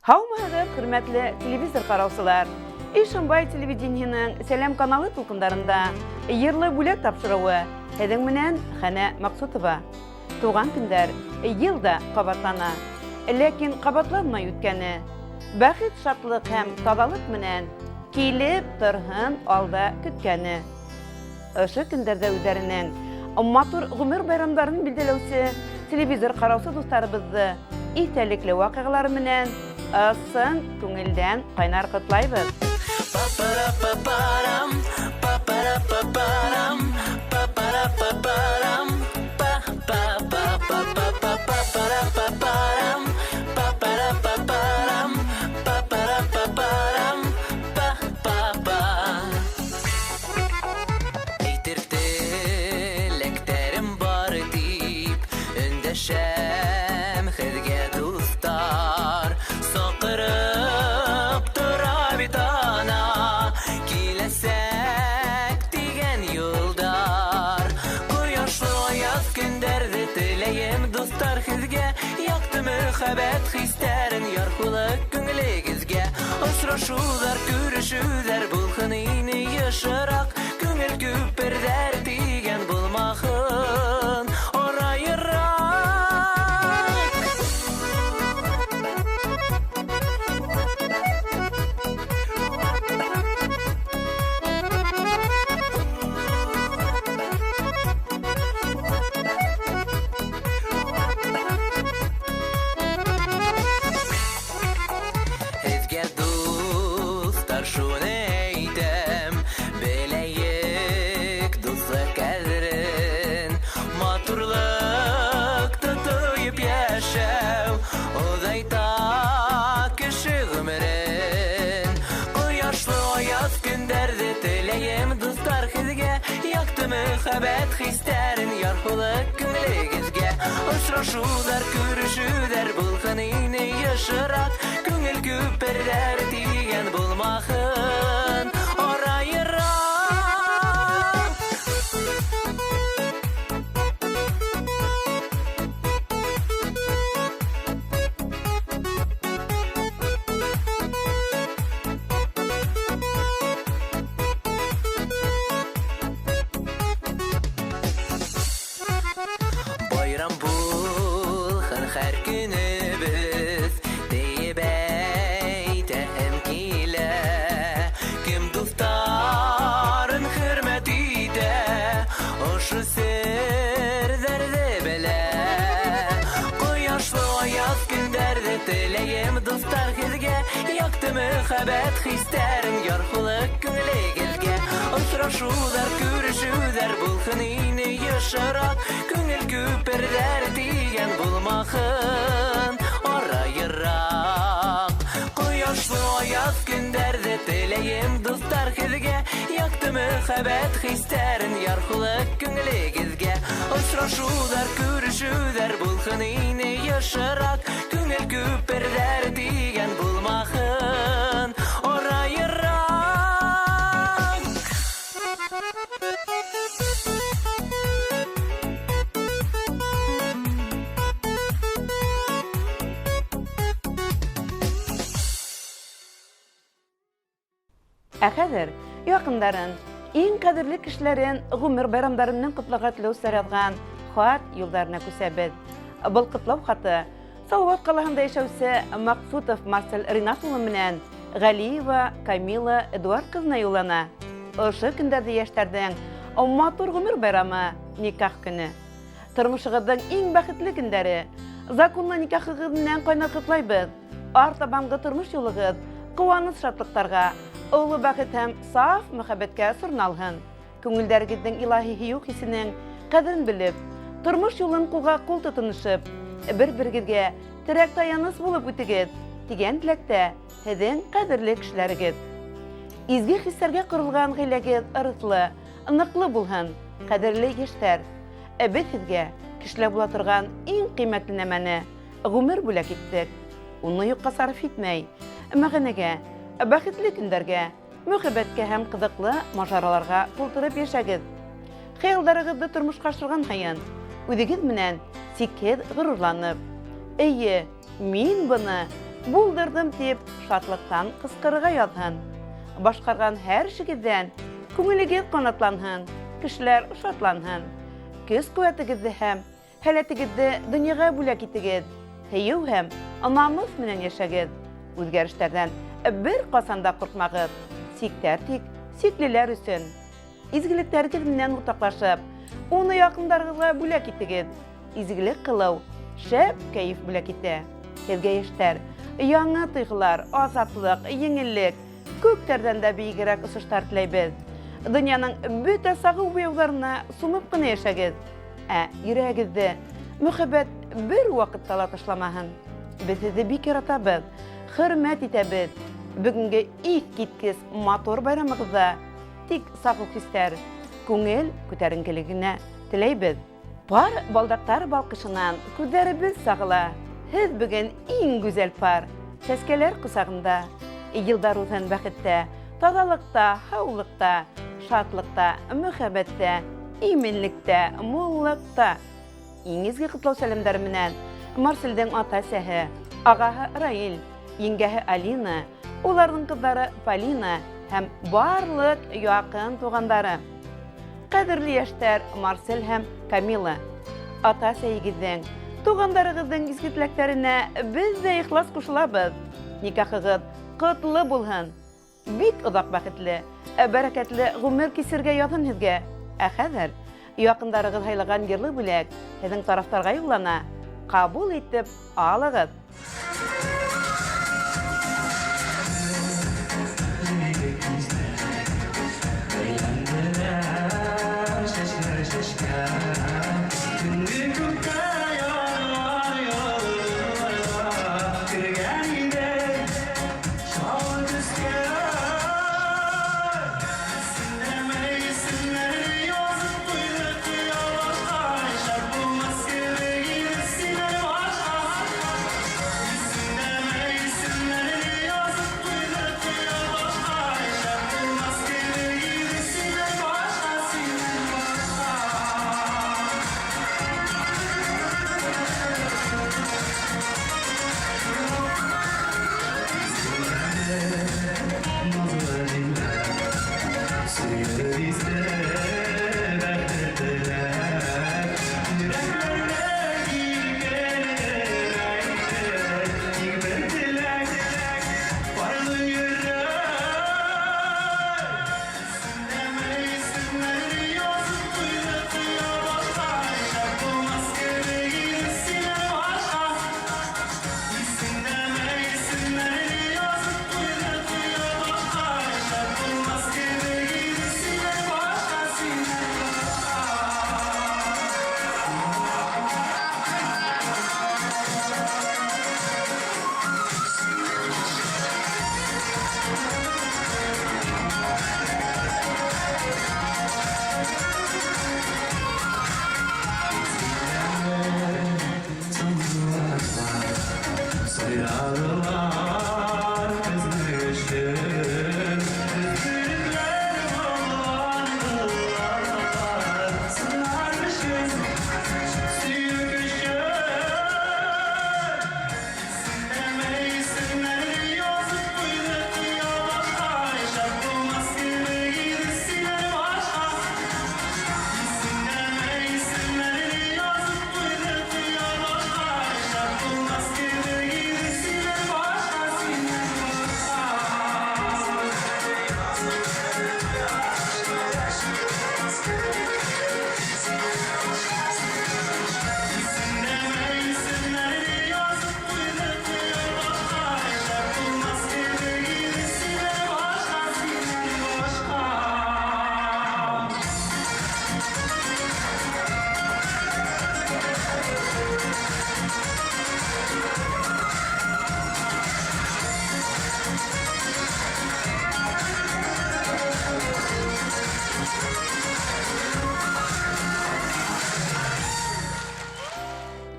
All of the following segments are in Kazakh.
Һаумыһығыҙ, хөрмәтле телевизор ҡараусылар. Ишембай телевидениеның Сәләм каналы тулҡындарында йырлы бүләк тапшырыуы һеҙҙең менән Хәнә Маҡсутова. Туған көндәр йылда ҡабатлана, ләкин ҡабатланмай үткәне. Бәхет, шатлык һәм таҙалыҡ менән килеп торһын алда көткәне. Ошо көндәрҙә үҙҙәренең матур ғүмер байрамдарын билдәләүсе телевизор ҡараусы дуҫтарыбыҙҙы иҫтәлекле ваҡиғалары менән ысын күңелдән ҡайнар ҡотлайбыҙ. Мөхәббәт хистәрен ярхулык күңелегезгә очрашулар, күрешүләр булһын ине ешырак, күңел күперҙәр тигән булмаһын орайыраак. Мөхәббәт хистәрен ярхулык күңелегезгә очрашулар, күрешүләр булһын ине ешырак, күңел күперҙәр тигән булмаһын орайыраак. Мөхәббәт хистәрен ярхулык күңелегезгә очрашулар, күрешүләр булһын ине ешырак, күңел күперҙәр тигән булмаһын орайыраак. Ҡояшлы аяҙ көндәрҙе теләйем дуҫтар һеҙгә, яҡты мөхәббәт хистәрен ярхулык күңелегеҙгә очрашулар, күрешүләр булһын ине ешырак, күңел күперҙәр тигән булмаһын орайыраак. Хәҙер яҡындарын, иң ҡәҙерле кешеләрен ғүмер байрамдарының ҡотларға теләүселәр яҙған хат юлдарына күсәбеҙ. Был ҡотлау хаты Салауат ҡалаһында йәшәүсе Маҡсутов Марсель Ринат улы менән Ғәлиева Камила Эдуард ҡыҙына юллана. Ошо көндәрҙе йәштәрҙең матур ғүмер байрамы никах көнө. Тормошығыҙҙың иң бәхетле көндәре, законлы никахығыҙ менән ҡайнар ҡотлайбыҙ. Артабанғы тормош юлығыҙ ҡыуаныс шатлыҡтарға, оло бәхет һәм саф мөхәббәткә сорналһын. Күңелдәрегеҙҙең илаһи һөйөү хисенең ҡәҙерен белеп, тормош юлын ҡулға ҡул тотоношоп, бер-берегеҙгә терәк таяныс булып үтегеҙ, тигән теләктә һеҙҙең ҡәҙерле кешеләрегеҙ. Изге хистәргә ҡоролған ғаиләгеҙ ырыҫлы, ныҡлы булһын, ҡәҙерле йәштәр. Беҙ һеҙгә кешелә була торған иң ҡиммәтле нәмәне ғүмер бүләк иттек. Уны юҡҡа сарыф итмәй, мәғәнәгә, бәхетле көндәргә, мөхәббәткә һәм ҡыҙыҡлы мажараларға тултырып йәшәгеҙ. Хыялдарығыҙҙы тормошҡа ашырған һайын, үҙегеҙ менән сикһеҙ ғорурланып, эйе, мин быны buldurdum deyip şatlыкtan kıskırığa yazhın. Başkargan her şekilden köngülüge kanatlanhın, kişiler şatlanhın. Köz kuvvetigizdi hem, heletigizdi dünyaga bulak itigiz. Heyu hem, namus menen yaşagiz. Özgerişlerden bir kasanda korkmağız. Siktertik, sikliler üsün. İzgiliklergiz menen ortaklaşıp, onu yakınlarınızga bulak itigiz. İzgilik kılıv, şep keyif bulak iti. Kezgeyişler, yanı tıyğılar, azatlık, yengillik, köklerden de biygirek ısıştar tileybiz. Dünyanın bütün sağı uyularına sumup gına yaşagiz. Yüreğizde mühibbet bir vakit talatışlamahın. Biz sizi bir kere atabız, hürmet itebiz. Bugünkü ilk gitkiz motor bayramımızda tik sağlık ister, köngül köterinkiligine tileybiz. Par baldaktar balkışından küzlerimiz sağla. Siz bugün en güzel par. Seskeler kusağında, yıldar uzun vakitte, tazalıkta, havlıkta, şatlıkta, mühibbette, iminlikte, mullukta. İngizgi kutlav selamlarımla Marsil'den atasıhı, ağahı Rail, yengehi Alina, onların kızları Palina hem barlık yakın tuğanları. Kadirli yaşlar Marcel hem Camila. Atasıhıgizden, tuğanlarıgızdan izgitleklerine biz de ihlas kuşulabız. Nikahıgız kutlu bulhun. Bik uzak vakitli, bereketli gümür kisirge yazın hizge. Hazır, yakınlarıgız haylagan yerli bilek, sizin taraftarga yollana, kabul etip alığız.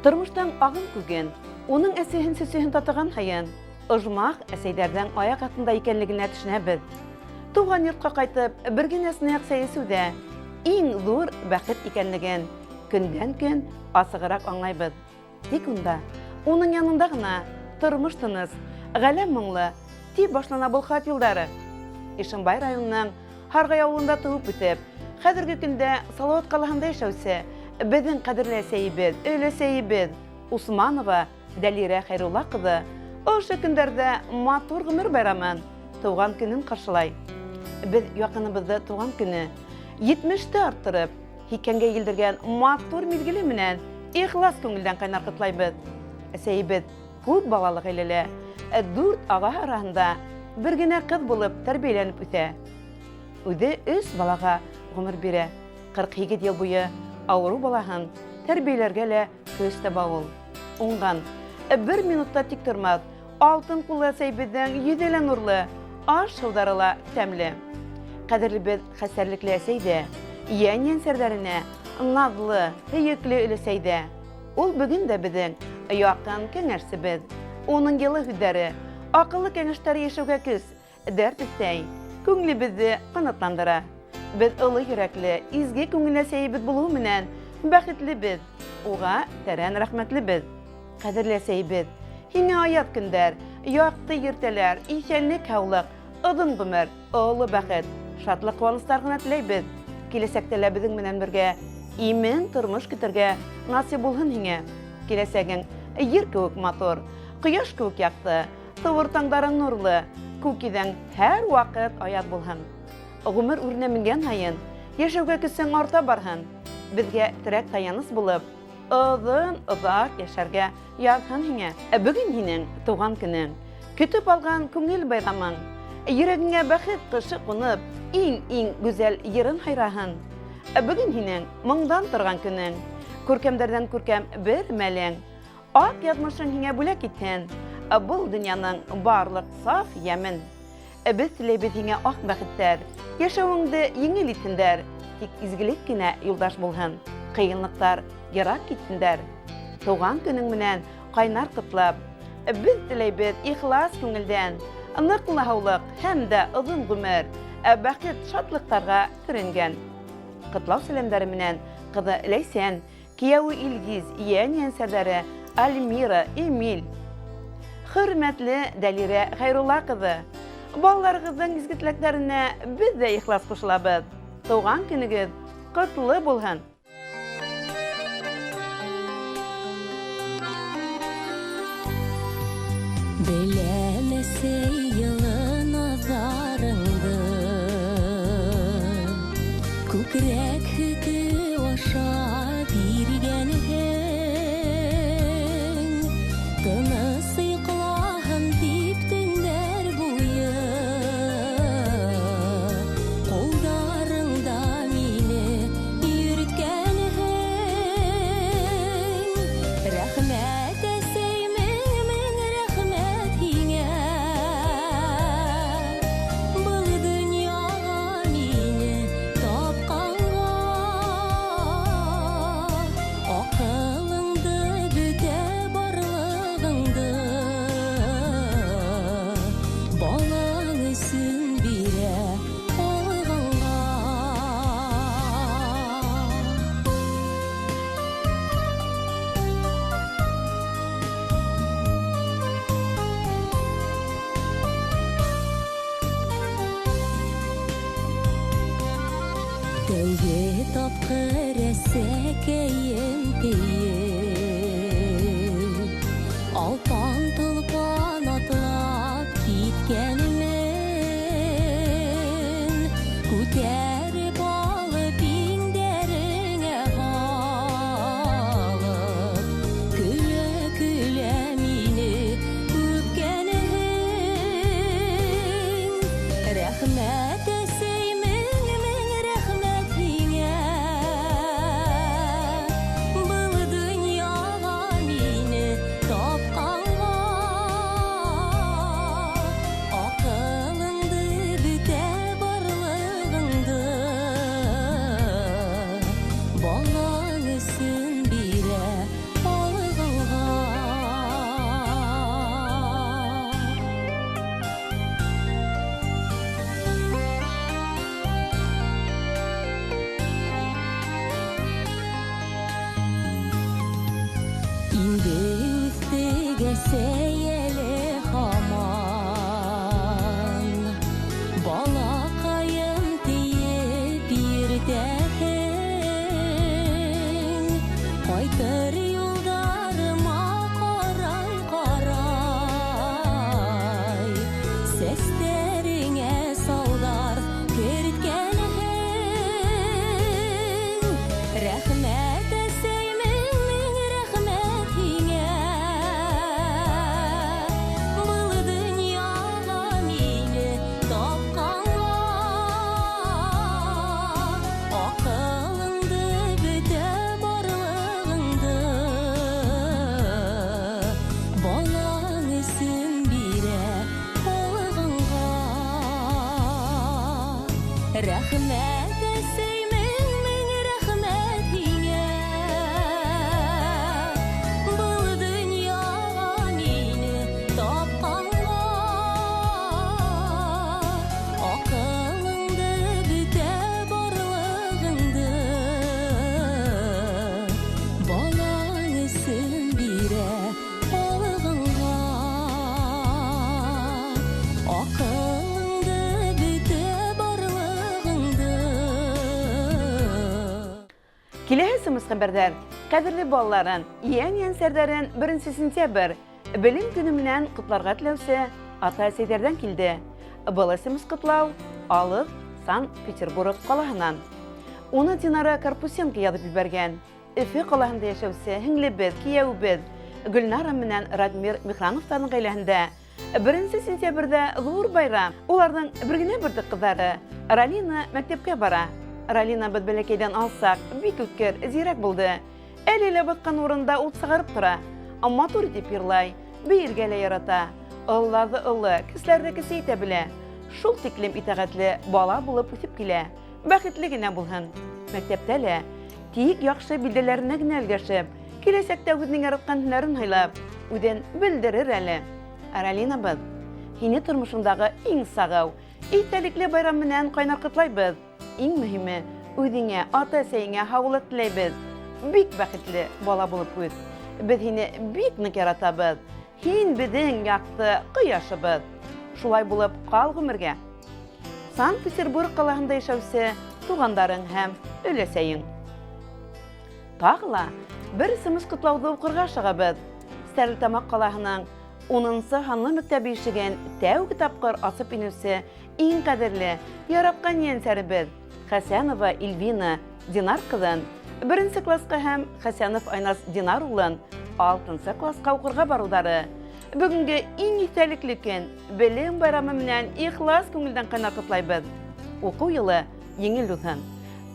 Tırmıştan ağın kügen, onun esihin süsühün tatıgan hayın, ıjmaq əseylərdən ayak altında ikenligine düşünebiz. Tuğan yurtqa qaytıb, birgin esnayaq seyisude, en zor bəxit ikenligin, günden gün asıqırak anlaybız. Tek onda, onun yanında gına, tırmıştınız, Галәм моңлы, тип башлана бұл хат юлдары. Ишембай районының Харгай авылында туып үтеп, хәзерге көндә Салават калаһында яшәүче безнең кадерле сәйбез, өләсәйбез Усманова Дәлирә Хәйрулла кызы ошо көндәрдә матур гомер байрамын, туган көнен каршылай. Без якыныбызды туган көне 70-те арттырып, һикәнгә елдергән матур мизгеле менән ихлас күңелдән кайнар котлайбыз. Сәйбез күп балалы гаиләле, 4 ага арасында бер генә кыз булып тәрбияләнеп үсә. Үзе 3 балага гомер бирә. 47 ел буе авыру балаһын тәрбияләргә лә көз таба ул. Уңган 1 минутта тик тормас, алтын кулы сәйбездән йөзелә нурлы, аш шулдары ла тәмле. Кадерле без хәсәрлекле сәйдә, яңен сәрдәренә назлы, һөекле өләсәйдә. Ул бүген дә безнең якын кәңәшсебез. Оның елы һүзләре, акыллы кәңәштәре яшәүгә көс, дәрт итсәй, күңлебезне канатландыра. Без олы йөрәкле, изге күңелле сәйбез булуы менән бәхетлебез. Уга тәрән рәхмәтлебез. Кадерле сәйбез, һиңа аят көндәр, якты иртәләр, исәнлек һаулык, озын гомер, олы бәхет, шатлык куанычлар гына теләйбез. Киләсәктә лә безнең менән бергә имен тормыш көтәргә насыйп булһын һиңә. Киләсәгең йир кеүек матур, кояш кеүек якты, тывыр таңдарың нурлы, күк йөзең һәр вакыт аят булһын. Гомер үренә менгән һайын, яшәүгә көсең арта барһын. Безгә терәк таяныс булып, озын-озак яшәргә язһын һиңә. Бүген һинең туган көнең, көтеп алган күңел байрамың, йөрәгеңә бәхет кышы кунып, иң гүзәл йырын хайраһын. Бүген һинең моңдан торган көнең, күркәмдәрдән күркәм бер мәлең, ак язмышың һиңә бүләк итһен, бұл дөньяның барлык саф ямен. Без теләйбез һиңә ак бәхеттәр, яшәвеңде еңел итһендәр, тик изгелек кенә юлдаш булһын, кыенлыктар ярак китсендәр. Туган көнең менән кайнар котлап, без теләйбез ихлас күңелдән, ныклы һаулык һәм дә озын гомер, бәхет шатлыктарга төренгән. Котлау сәламнәре менән кызы Ләйсән, кияүе Илгиз, яңен сәдәре Альмира, Эмиль. Хөрмәтле Дәлирә Хәйрулла кызы, балаларыгызның изге теләкләренә без дә ихлас кушылабыз. Туган көнегез котлы булһын. Беләмәсә йылы назарыңды, күкрәк һөте аша биргәнһең, тыныс йоклаһын дип төндәр буе, кулдарыңда мине йөрткәнһең. Рәхмәт әсәймең, мең рәхмәт һиңә, был дөньяга мине тапканга. Акылыңды бөтә барлыгыңды, балаң өсөн бирә алганга. Тәүге тапкыр әсәкәем тейеп, алпан толпан атлап киткәнмен, күтәреп алып иңдәреңә алып, көлә-көлә мине үпкәнһең. Рәхмәт әсәймең, мең рәхмәт һиңә, был дөньяга мине тапканга. Акылыңды бөтә барлыгыңды, балаң өсөн бирә алганга. Инде үстегә сәяле һаман, Кайтыр юлдарыма карай Сестериңе салдар керткенең Рәхмәт әсәймең рәхмәт һиңә Был дөньяга мине тапканга Акылыңды бөтә барлыгыңды Балаң өсөн бирә алыгыңга Рәхмәт әсәймең рәхмәт һиңә Был дөньяга мине тапканга Акылыңды бөтә барлыгыңды Балаң өсөн бирә алыгыңга Акылыңды бөтә барлыгыңды Киләһе хәбәрдәр, кадерле балаларын, ян-янсәрдәрен 1 сентябрь белем көне белән котларга теләүсе ата-әсәләрдән килде. Был котлау Алык, Санкт-Петербург калаһыннан. Уны Динара Карпусенко язып җибәргән. Өфе калаһында яшәүче һеңлебез, кияүбез Гөлнара менән Радмир Михрановтарның гаиләһендә 1 сентябрьдә зур байрам. Уларның бер генә бер кызлары Ралина мәктәпкә бара. Ралина бит бәләкәйдән алсак, бик үткер, зирәк булды. Әле баткан урында ул сыгарып тора. Матур итеп йырлай, биргә лә ярата. Аллады, кисләрне кесе итә белә. Шул тиклем итәгатьле бала булып үсеп килә. Бәхетле генә булһын. Мәктәптә лә тик яхшы билдәләренә генә өлгәшеп, киләчәктә үзенең яраткан һөнәрен һайлап, үдән белдерер әле. Ралинабыз, һине тормышындагы иң сагау, итәлекле байрам менән кайнар котлайбыз. Иң мөһиме, үзеңә, ата-әсәеңә һаулык теләйбез. Бик бәхетле бала булып үс. Без һине бик нык яратабыз. Һин безнең якты кояшыбыз. Шулай булып кал гомергә. Санкт-Петербург калаһында яшәүче тугандарың һәм өләсәең. Тагыла бер котлауды укырга чыгабыз. Стәрлетамак калаһының 10-нчы ханлы мәктәбе ишеген тәүге тапкыр асып инүсе иң кадерле, яраткан янсәребез Хәсәнова Эльвина Динар кызын 1 класска һәм Хәсәнов Айнас Динар улын 6 класска укырга барулары бүгенге иң истәлекле көн белем байрамы менән ихлас күңелдән кайнар котлайбыз. Уку елы еңел узсын.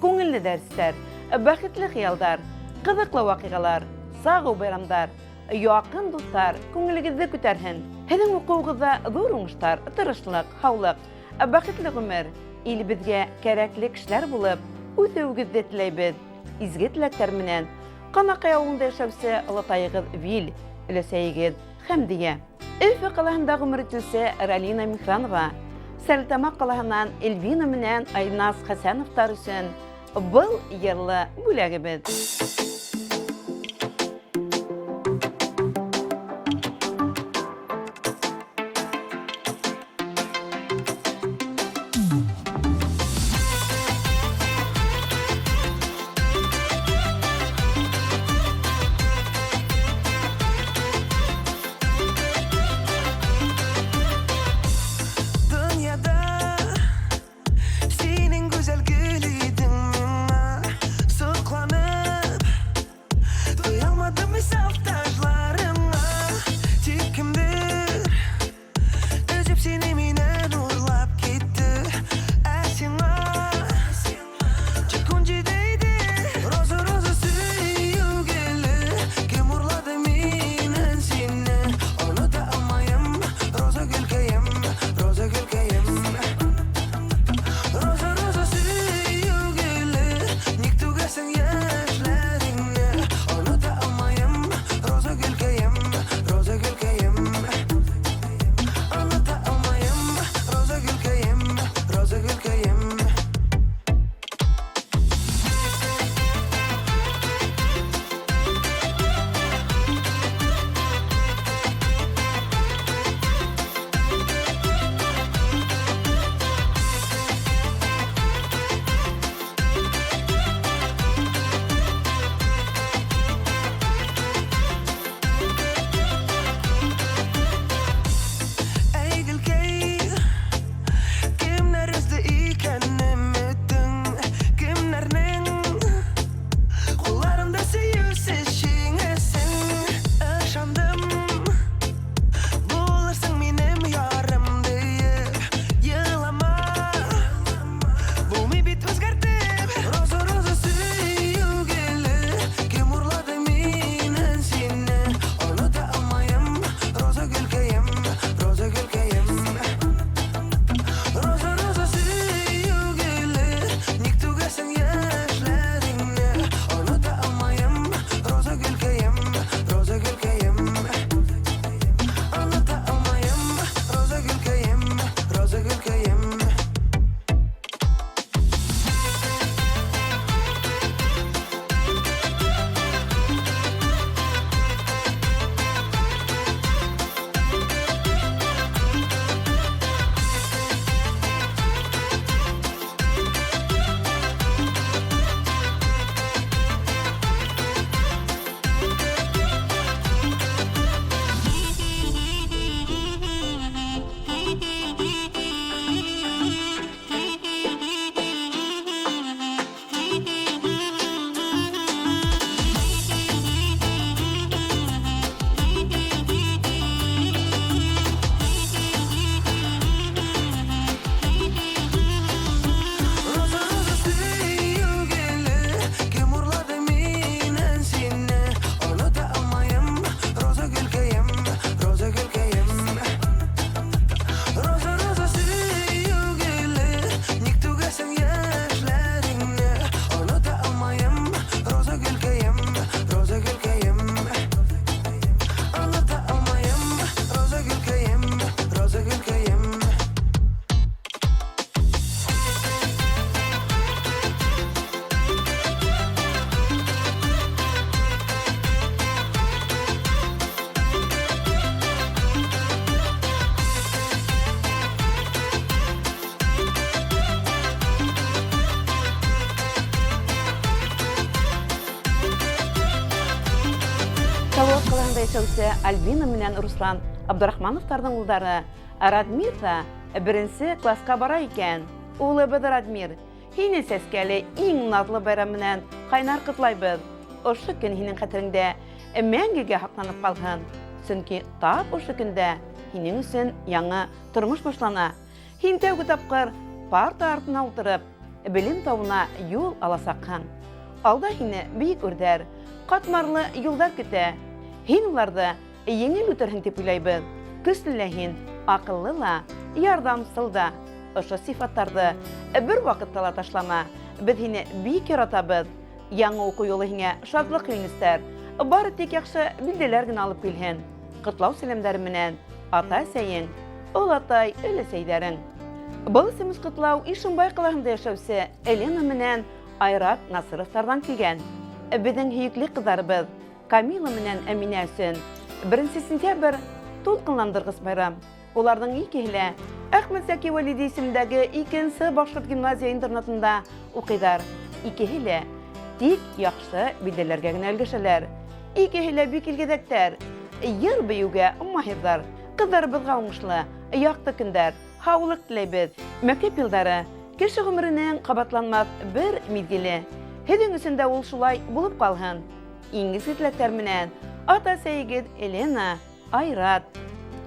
Күңелле дәресләр, бәхетле хыялдар, кызыклы вакыйгалар, сагу байрамдар, якын дуслар күңелегезне күтәрһен. Һезнең укуыгызда зур уңышлар, тырышлык, һаулык, бәхетле гомер, илебезгә кирәкле кешеләр булып үтүегезне теләйбез. Изге теләктәр менән Канакай авылында яшәүче олатаегыз Вил, өләсәегез Хәмдия. Өфе калаһында гомер итүче Ралина Михранова, Стәрлетамак калаһыннан Эльвина менән Айнас Хәсәновтар өчен был йырлы бүләгебез. Senin güzel gülüydün mümma Soqlanıp яшәүче Альбина менән Руслан Абдрахмановтарның улдары Радмирта беренче класска бара икән. Улыбыз Радмир, һине сәскәле иң назлы байрам менән кайнар котлайбыз. Ошо көн һинең хәтереңдә мәңгегә һакланып калган. Чөнки тап ошо көндә һинең өчен яңа тормыш башлана. Һин тәүге тапкыр парта артына утырып, белем тавына юл аласакһың. Алда һине бик үрдәр, катмарлы юлдар көтә. Һин уларда еңел үтерһең дип уйлайбыз. Көчле лә һин, акыллы ла, ярдәмсыл да. Ошо сифаттарды бер вакытта ла ташлама. Без һине бик яратабыз. Яңа уку юлы һиңә шатлык көйнестәр. Бары тик яхшы билдәләр генә алып килһен. Котлау сәламнәре менән ата-сәең, олатай, өлесәйдәрең. Был исемле котлау Ишембай каласында яшәүче Елена менән Айрат Насыровтардан килгән. Безнең һөекле кызларыбыз Камила менән Әминә өчен 1 сентябрь тулкынландыргыс байрам. Уларның икесе лә Әхмәт Зәки Вәлиди исемендәге 2нче башкорт гимназия интернатында укыйлар. Икесе лә тик яхшы билдәләргә генә өлгәшәләр. Икесе лә бик илгәдәктәр. Йыр биюгә маһирлар. Кызларыбызга уңышлы, якты көндәр, һаулык теләйбез. Мәктәп елдары кеше гомеренең кабатланмас бер мизгеле. Һеҙҙең өсөн дә ул шулай булып калһын. Иң изге теләктәр менән ата-сәйегеҙ Елена, Айрат.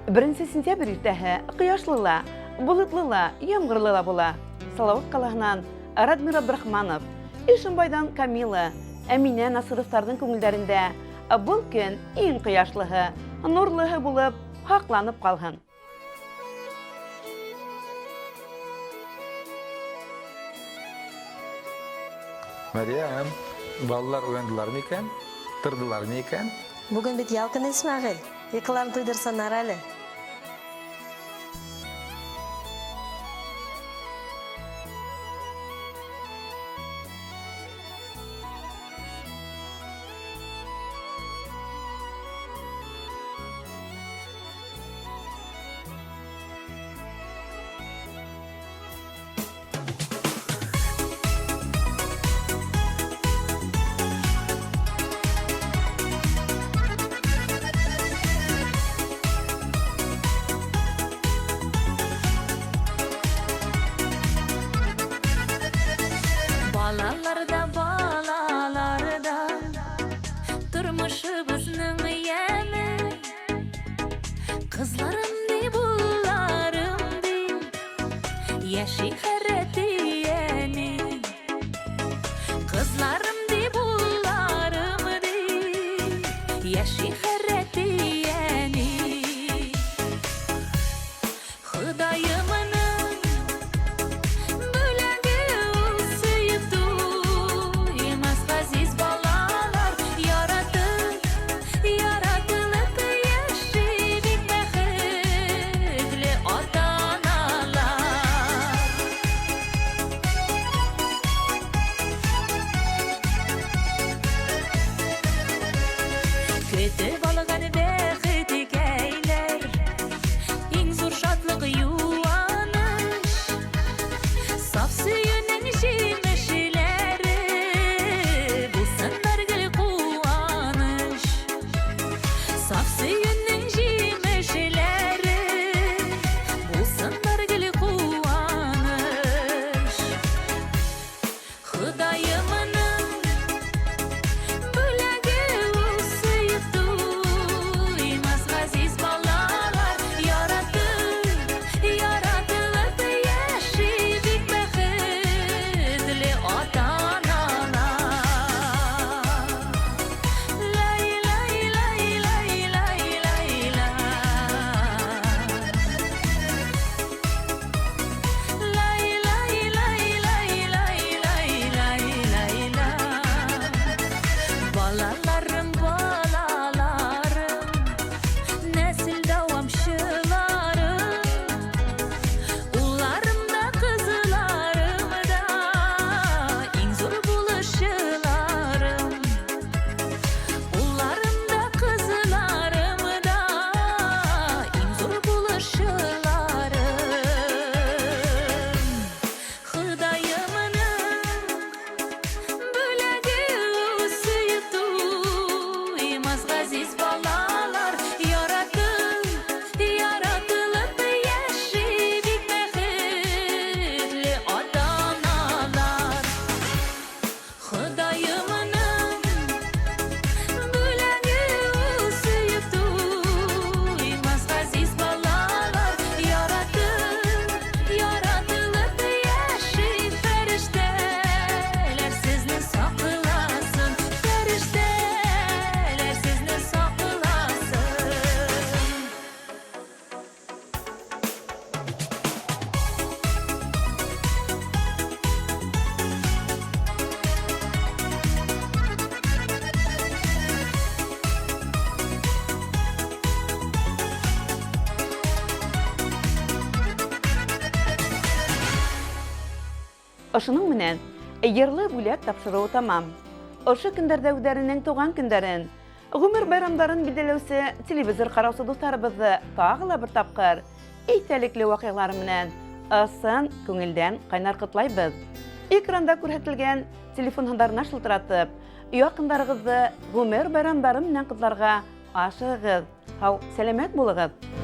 1 сентябрь иртәһе ҡояшлы ла, болотлы ла, ямғырлы ла була. Салауат ҡалаһынан Радмир Абдрахманов, Ишембайдан Камила, Әминә Насыровтарҙың күңелдәрендә был көн иң ҡояшлыһы, нурлыһы булып һаҡланып ҡалһын. Мәриәм, балалар уяндылар микән? Тырдылар микән? Бүген бит ял көне, Исмәғил. Йокыларын туйдырсаннар әле. Balalarda turmuşumuzun yemi kızlarım di bullarım di yaşı hareti yeni kızlarım di bullarım di yaşı hareti yeni Hıdayımın Kötü balığın bəxti geyler İng zor şadlıq yuvanış Saf suyunun şimişləri Bulsınlar gül kuvanış Saf suyunun şimişləri Bulsınlar gül kuvanış Hıdayımın Bülegi usuydu Ошының менән йырлы бүләк тапшыруы тамам. Ошо көндәрдә үҙҙәренең туган көндәрен, ғүмер байрамдарын билдәләүсе телевизор ҡараусы дуҫтарыбыҙҙы тағы ла бер тапҡыр иҫтәлекле ваҡиғалар менән ысын күңелдән ҡайнар ҡотлайбыҙ. Экранда күрһәтелгән телефон һандарына шылтыратып, яҡындарығыҙҙы ғүмер байрамдары менән ҡотларға ашығығыҙ. Һау, сәләмәт булығыҙ.